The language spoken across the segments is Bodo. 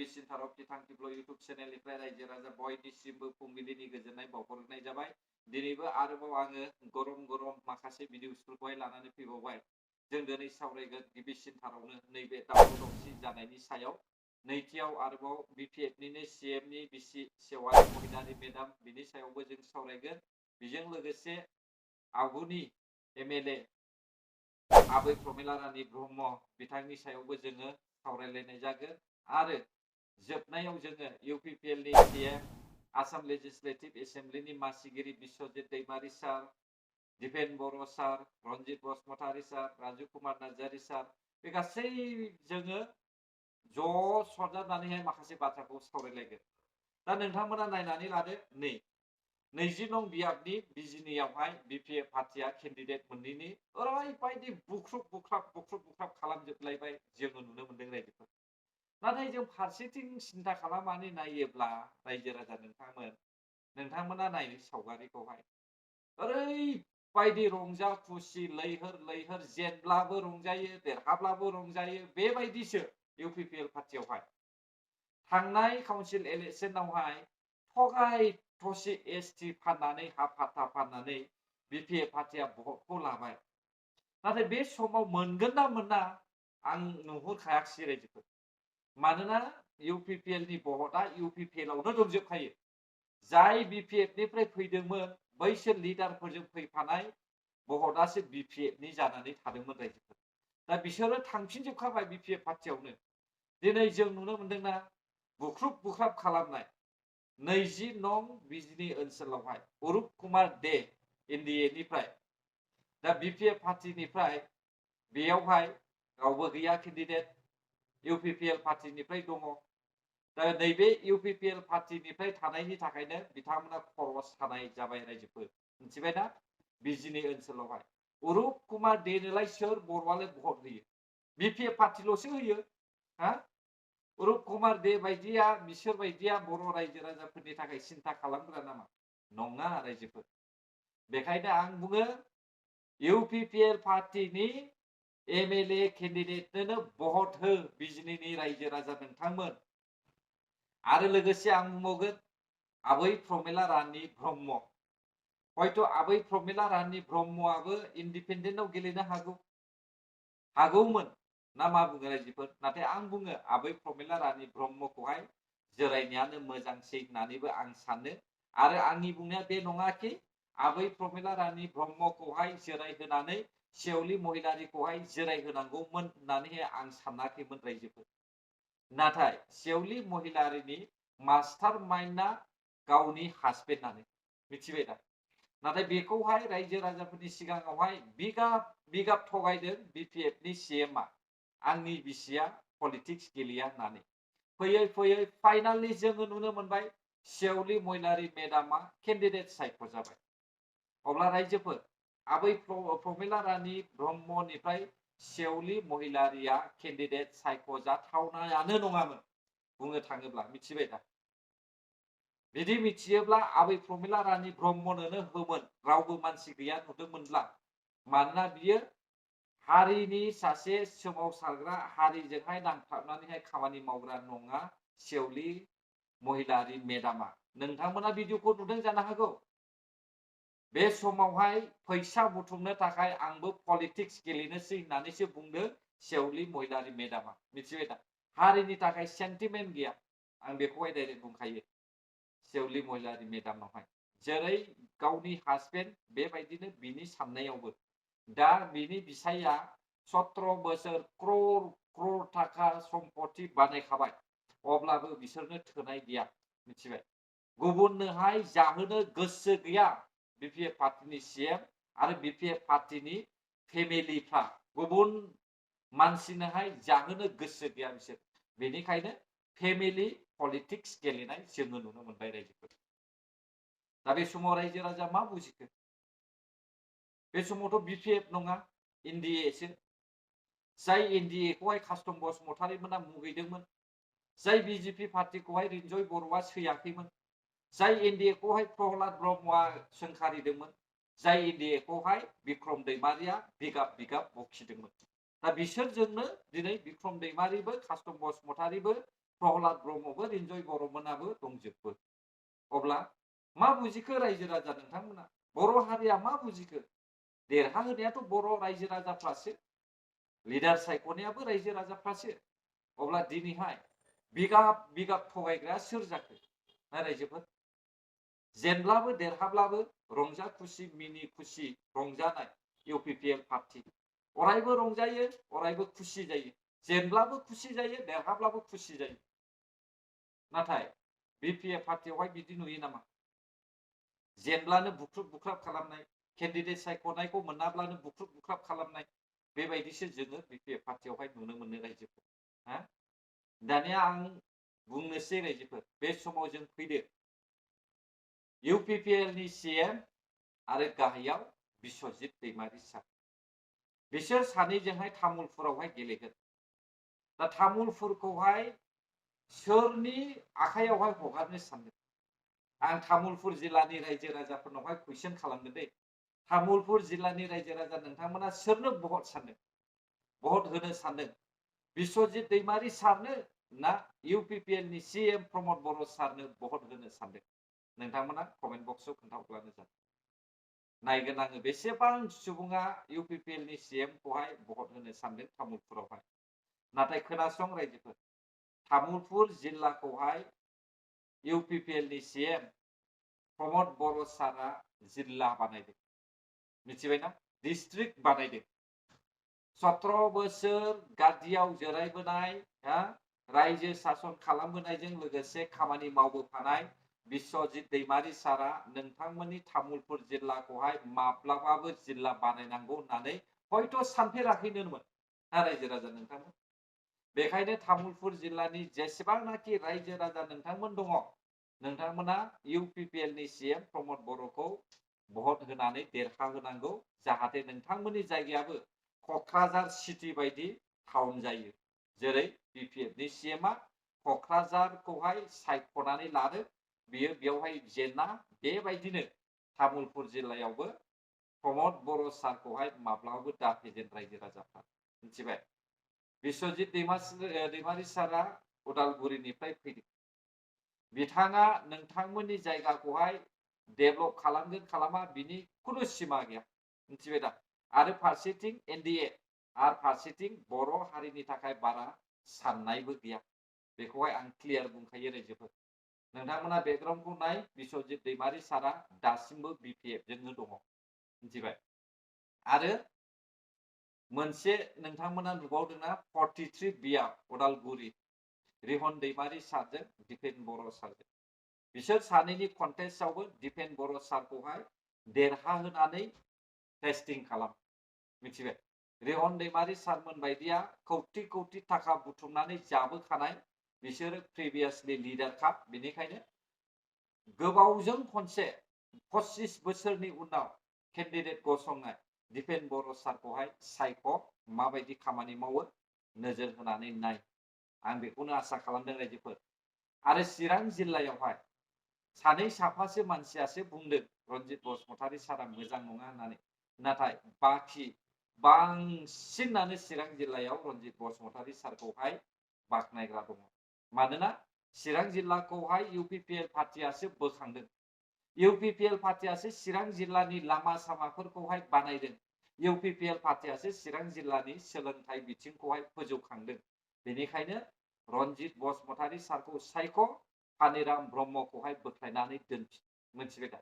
गिबिसिन थाराव बिथांखिब्ल इउटुब चेनेलनिफ्राय रायजो राजा बयनिसिमबो फुंबिलिनि गोजोननाय बावहरनाय जाबाय। दिनैबो आरोबाव आङो गरम माखासे भिडिअसफोरखौहाय लानानै फैबावबाय। जों दिनै सावरायगोन गिबिसिन थारावनो नैबे दावराव दावसि जानायनि सायाव। नैथियाव आरोबाव बिपिएफनिनो सिएमनि बिसि सेवारि महिलारि मेडाम बिनि सायावबो जों सावरायगोन। बेजों लोगोसे आगुनि एमएलए आबै प्रमिला रानी ब्रह्म बिथांनि सायावबो जोङो सावरायलायनाय जागोन। आरो जोबनायाव जोङो इउपिपिएलनि सिएम आसाम लेजिस्लेटिभ एसेम्बलिनि मासिगिरि बिश्वजित दैमारी सार, दिपेन बर' सार, रन्जित बसुमतारी सार, राजु कुमार नार्जारी सार बे गासै जोङो ज' सरजाबनानैहाय माखासे बाथ्राखौ सावरायलायगोन। दा नोंथांमोना नायनानै लादो नै 20 नं बियाबनि बिजिनियावहाय बिपिएफ पार्टिया केन्डिडेट मोननैनि ओरैबायदि बुख्रुब खालामजोबलायबाय जोङो नुनो मोनदों रायजोफोर। नाथाय जों फारसेथिं सिन्था खालामनानै नायोब्ला रायजो राजा नोंथांमोना नायनो सावगारिखौहाय ओरैबायदि रंजा खुसि लैहोर जेनब्लाबो रंजायो देरहाब्लाबो रंजायो बेबायदिसो इउपिपिएल पार्टियावहाय। थांनाय काउन्सिल इलेक्सनावहाय थगाय थसि एसटि फाननानै हाफ फाथा फाननानै बिपिएफ पार्टिया भटखौ लाबाय। नाथाय बे समाव मोनगोन ना मोना आं नुहुरखायाखिसै रायजोफोर। मानोना इउपिपिएलनि भटआ इउपिपिएलआवनो दंजोबखायो। जाय बिपिएफनिफ्राय फैदोंमोन बैसोर लिडारफोरजों फैफानाय भटआसो बिपिएफनि जानानै थादोंमोन रायजोफोर। दा बिसोरो थांफिनजोबखाबाय बिपिएफ पार्टियावनो। दिनै जों नुनो मोनदोंना बुख्रुब खालामनाय 20 नं बिजिनि ओनसोलावहाय अरुप कुमार दे एनडिएनिफ्राय दा बिपिएफ पार्टिनिफ्राय बेयावहाय रावबो गैया केन्डिडेट इउपिपिएल पार्टिनिफ्राय दङ। दा नैबे इउपिपिएल पार्टिनिफ्राय थानायनि थाखायनो बिथांमोना खर' सानाय जाबाय रायजोफोर। मिथिबायना बिजिनि ओनसोलावहाय अरुप कुमार देनोलाय सोर बर'आलाय भट होयो? बिपिएफ पार्टिल'सो होयो। हा अरुप कुमार दे बायदिया बिसोर बायदिया बर' रायजो राजाफोरनि थाखाय सिन्था खालामग्रा नामा? नङा रायजोफोर। बेखायनो आं बुङो इउपिपिएल पार्टिनि एमएलए केन्डिडेटनो भट हो बिजिनिनि रायजो राजा नोंथांमोन। आरो लोगोसे आं बुंबावगोन आबै प्रमिला रानी ब्रह्म। हयथ' आबै प्रमिला रानी ब्रह्मआबो इन्डिपेन्डेन्टआव गेलेनो हागौमोन ना मा बुङो रायजोफोर? नाथाय आं बुङो आबै प्रमिला रानी ब्रह्मखौहाय जिरायनायानो मोजांसै होननानैबो आं सानो। आरो आंनि बुंनाया बे नङाखि आबै प्रमिला रानी ब्रह्मखौहाय जिरायहोनानै सेवलि महिलारिखौहाय जिरायहोनांगौमोन होननानैहाय आं सानाखैमोन रायजोफोर। नाथाय सेवलि महिलारिनि मास्टार माइन्डआ गावनि हासबेन्डआनो। मिथिबाय दा? नाथाय बेखौहाय रायजो राजाफोरनि सिगाङावहाय बिगाब थगायदों बिपिएफनि सिएमआ आंनि बिसिया पलिटिक्स गेलेया होननानै। फैयै फाइनालि जोङो नुनो मोनबाय सेवलि महिलारि मेडामा केन्डिडेट सायख'जाबाय। अब्ला रायजोफोर आबै प्रमिला रानी ब्रह्मनिफ्राय सेवलि महिलारिया केन्डिडेट सायख'जाथावनायानो नङामोन बुंनो थाङोब्ला। मिथिबाय दा? बिदि मिथियोब्ला आबै प्रमिला रानी ब्रह्मनोनो होमोन रावबो मानसि गैया नुदोंमोनब्ला। मानोना बियो हारिनि सासे सोमावसारग्रा हारिजोंहाय नांथाबनानैहाय खामानि मावग्रा नङा सेवलि महिलारि मेडामा। नोंथांमोना भिडिअखौ नुदों जानो हागौ। बे समावहाय फैसा बुथुमनो थाखाय आंबो पलिटिक्स गेलेनोसै होननानैसो बुंदों सेवलि महिलारि मेडामा। मिथिबाय दा? हारिनि थाखाय सेन्टिमेन्ट गैया। आं बेखौहाय डाइरेक्ट बुंखायो सेवलि महिलारि मेडामावहाय। जेरै गावनि हासबेन्ड बेबायदिनो बिनि साननायावबो। दा बिनि बिसाया 17 बोसोर क्रर थाखा सम्पति बानायखाबाय। अब्लाबो बिसोरनो थोनाय गैया। मिथिबाय? गुबुननोहाय जाहोनो गोसो गैया बिपिएफ पार्टिनि सिएम आरो बिपिएफ पार्टिनि फेमिलिफ्रा गुबुन मानसिनोहाय जाहोनो गोसो गैया बिसोर। बेनिखायनो फेमिलि पलिटिक्स गेलेनाय जोङो नुनो मोनबाय रायजोफोर। दा बे समाव रायजो राजा मा बुजिखो? बे समावथ' बिपिएफ नङा एनडिएसो। जाय एनडिएखौहाय कास्टम बसुमतारीमोना मुगैदोंमोन। जाय बिजेपि पार्टिखौहाय रिन्जय बर'आ सैयाखैमोन। जाय एनडिएखौहाय प्रहलाद ब्रह्मआ सोंखारिदोंमोन। जाय एनडिएखौहाय बिक्रम दैमारिया बिगाब बखिदोंमोन। दा बिसोरजोंनो दिनै बिक्रम दैमारिबो कास्टम बसुमतारीबो प्रहलाद ब्रह्मबो रिन्जय बर'मोनाबो दंजोबो। अब्ला मा बुजिखो रायजो राजा नोंथांमोना? बर' हारिया मा बुजिखो? देरहाहोनायाथ' बर' रायजो राजाफ्रासो, लिडार सायख'नायाबो रायजो राजाफ्रासो। अब्ला दिनैहाय बिगाब बिगाब थगायग्राया सोर जाखो? ना रायजोफोर? जेनब्लाबो देरहाब्लाबो रंजा खुसि मिनि खुसि रंजानाय इउपिपिएल पार्टी अरायबो रंजायो, अरायबो खुसि जायो। जेनब्लाबो खुसि जायो, देरहाब्लाबो खुसि जायो। नाथाय बिपिएफ पार्टीयावहाय बिदि नुयो नामा? जेनब्लानो बुख्रुब बुख्राब खालामनाय, केन्डिडेट सायख'नायखौ मोनाब्लानो बुख्रुब बुख्राब खालामनाय, बेबायदिसो जोङो बिपिएफ पार्टीयावहाय नुनो मोनो रायजोफोर। हा? दानिया आं बुंनोसै रायजोफोर, बे समाव जों फैदो इउपिपिएलनि सीएम आरो गाहायाव बिस्वजित दैमारि सार। बिसोर सानैजोंहाय तामुलपुरावहाय गेलेगोन। दा तामुलपुरखौहाय सोरनि आखायावहाय हगारनो सानदों? आं तामुलपुर जिल्लानि रायजो राजाफोरनावहाय कुइसन खालामगोन दे। तामुलपुर जिल्लानि रायजो राजा नोंथांमोना सोरनो भट सानदों? भट होनो सानदों? बिस्वजित दैमारि सारनो ना इउपिपिएलनि सीएम प्रमद बर' सारनो भट होनो सानदों? नोंथांमोना कमेन्ट बक्सआव खोन्थाहरब्लानो जाबाय। नायगोन आङो बेसेबां सुबुङा इउपिपिएलनि सीएमखौहाय भट होनो सानदों तामुलपुरावहाय। नाथाय खोनासं रायजोफोर, तामुलपुर जिल्लाखौहाय इउपिपिएलनि सीएम प्रमद बर' सारा जिल्ला बानायदों। मिथिबायना? डिस्ट्रिक्ट बानायदों। 17 बोसोर गादियाव जिरायबोनाय, रायजो सासन खालामबोनायजों लोगोसे खामानि मावबोफानाय बिस्वजित दैमारि सारा नोंथांमोननि तामुलपुर जिल्लाखौहाय माब्लाबाबो जिल्ला बानायनांगौ होननानै हयथ' सानफेराखैनोमोन ना रायजो राजा नोंथांमोन। बेखायनो तामुलपुर जिल्लानि जेसेबांनाखि रायजो राजा नोंथांमोन दङ, नोंथांमोना इउपिपिएलनि सीएम प्रमद बर'खौ भट होनानै देरहाहोनांगौ, जाहाथे नोंथांमोननि जायगायाबो क'क्राझार सिटी बायदि टाउन जायो। जेरै बिपिएफनि सीएमआ क'क्राझारखौहाय सायख'नानै लादों, बियो बेवहाय जेना, बेबायदिनो तामुलपुर जिल्लायावबो प्रमद बर' सारखौहाय माब्लाबाबो दाफेजेन रायजो राजाफ्रा। मिथिबाय? बिस्वजित दैमारि सारा उदालगुरिनिफ्राय फैदों। बिथाङा नोंथांमोननि जायगाखौहाय डेभेलप खालामगोन खालामा बिनि खुनु सिमा गैया। मिथिबाय दा? आरो फारसेथिं एनडिए आरो फारसेथिं बर' हारिनि थाखाय बारा साननायबो गैया। बेखौहाय आं क्लियार बुंखायो रायजोफोर। नोंथांमोना बेकग्राउन्डखौ नाय, बिस्वजित दैमारि सारा दासिमबो बिपिएफजोंनो दङ। मिथिबाय? आरो मोनसे नोंथांमोना नुबावदोंना 43 बियाब उदालगुरि रिहन दैमारि सारजों दिपेन बर' सारजों। बिसोर सानैनि कन्टेस्टआवबो दिपेन बर' सारखौहाय देरहाहोनानै टेस्टिं खालाम। मिथिबाय? रिहन दैमारि सारमोन बायदिया कौटि कौटि थाखा बुथुमनानै जाबोखानाय, बिसोरो प्रिभियासलि लिडारखा। बेनिखायनो गोबावजों खनसे 25 बोसोरनि उनाव केन्डिडेट गसंनाय दिपेन बर' सारखौहाय सायख', माबायदि खामानि मावो नोजोर होनानै नाय। आं बेखौनो आसा खालामदों रायजोफोर। आरो चिरां जिल्लायावहाय सानै साफासो मानसियासो बुंदों रन्जित बसुमतारी सारा मोजां नङा होननानै। नाथाय बाखि बांसिनानो चिरां जिल्लायाव रन्जित बसुमतारी सारखौहाय बाख्नायग्रा दङ। मानोना चिरां जिल्लाखौहाय इउपिपिएल पार्टीयासो बोखांदों। इउपिपिएल पार्टीयासो चिरां जिल्लानि लामा सामाफोरखौहाय बानायदों। इउपिपिएल पार्टीयासो चिरां जिल्लानि सोलोंथाइ बिथिंखौहाय फोजौखांदों। बेनिखायनो रन्जित बसुमतारी सारखौ सायख', पानिराम ब्रह्मखौहाय बोख्लायनानै दोनफिन। मिथिबाय दा?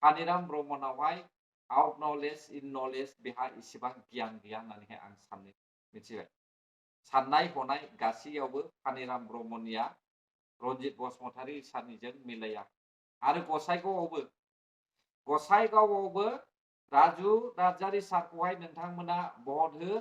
पानिराम ब्रह्मनावहाय आउट नलेज इन नलेज बेहा इसेबां गियान गैया होननानैहाय आं सानो। मिथिबाय? साननाय हनाय गासैयावबो पानिराम ब्रह्मनिया रन्जित बसुमतारी सारनिजों मिलाया। आरो गसाइगावआवबो राजु नार्जारी सारखौहाय नोंथांमोना भट हो।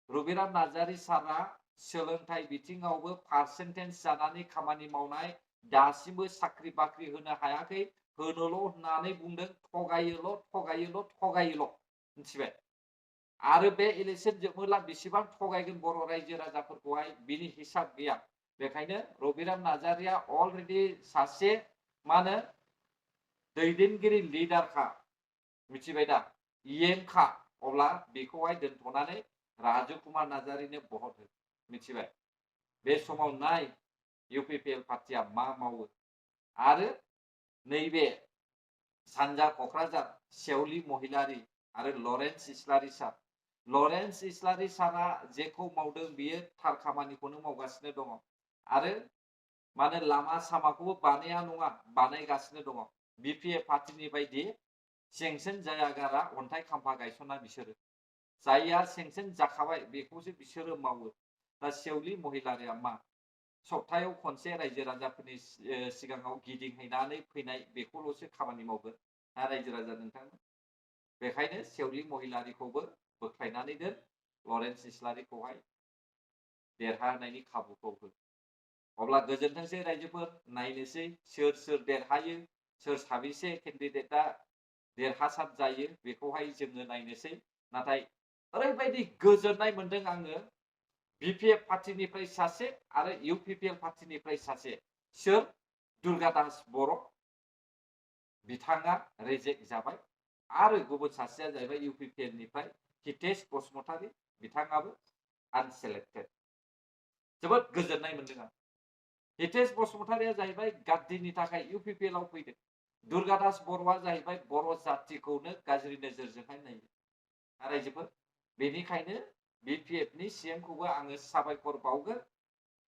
रबिराम नार्जारी सारा सोलोंथाइ बिथिङावबो पार्सेन्टेज जानानै खामानि मावनाय, दासिमबो साख्रि बाख्रि होनो हायाखै, होनोल' होननानै बुंदों, थगायोल'। मिथिबाय? आरो बे इलेक्शन जोबोला बेसेबां थगायगोन बर' रायजो राजाफोरखौहाय बिनि हिसाब गैया। बेखायनो रबिराम नार्जारीया अलरेडि सासे मा होनो दैदेनगिरि लिडारखा। मिथिबाय दा? इएमखा। अब्ला बेखौहाय दोनथ'नानै राजु कुमार नार्जारीनो भट हो। मिथिबाय? बे समाव नाय इउपिपिएल पार्टिया मा मावो आरो नैबे सानजा क'क्राझार सेवली महिलारि आरो लरेन्स इस्लारि सार लरेन्स इस्लारि सारा जेखौ मावदों बियो थार खामानिखौनो मावगासिनो दङ आरो माने लामा सामाखौबो बानाया नङा बानायगासिनो दङ बिपिएफ पार्टिनि बायदि सेंसन जायागारा अन्थाइ खाम्फा गायसना बिसोरो जायहा सेंसन जाखाबाय बेखौसो बिसोरो मावो दा सेवली महिलारिया मा सप्तायाव खनसे रायजो राजाफोरनि सिगाङाव गिदिंहैनानै फैनाय बेखौल'सो खामानि मावगोन ना रायजो राजा नोंथांमोन बेखायनो सेवली महिलारिखौबो बोख्लायनानै दोन लरेन्स इस्लारिखौहाय देरहानायनि खाबुखौ हो अब्ला गोजोनथोंसै रायजोफोर नायनोसै सोर सोर देरहायो सोर साबेसे केन्डिडेटआ देरहासार जायो बेखौहाय जोङो नायनोसै नाथाय ओरैबायदि गोजोननाय मोनदों आङो बिपिएफ पार्टिनिफ्राय सासे आरो इउपिपिएल पार्टिनिफ्राय सासे सोर दुर्गादास बर' बिथाङा रिजेक्ट जाबाय आरो गुबुन सासेया जाहैबाय इउपिपिएलनिफ्राय हितेश बसुमतारी बिथाङाबो आनसेलेक्टेड जोबोद गोजोननाय मोनदों आं हितेश बसुमतारीया जाहैबाय गाद्दिनि थाखाय इउपिपिएलआव फैदों दुर्गादास बर'आ जाहैबाय बर' जातिखौनो गाज्रि नोजोरजोंहाय नायो रायजोफोर बेनिखायनो बिपिएफनि सिएमखौबो आङो साबायखर बावगोन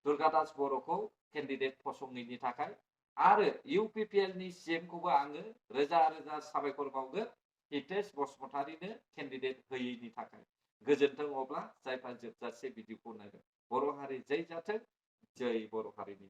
दुर्गादास बर'खौ केन्डिडेट फसंनायनि थाखाय आरो इउपिपिएलनि सिएमखौबो आङो रोजा रोजा साबायखर बावगोन हितेश बसुमतारीनो केन्डिडेट होयैनि थाखाय गोजोनथों अब्ला जायफ्रा जोबजासे भिडिअखौ नायदों बर' हारि जै जाथों जै बर' हारिनि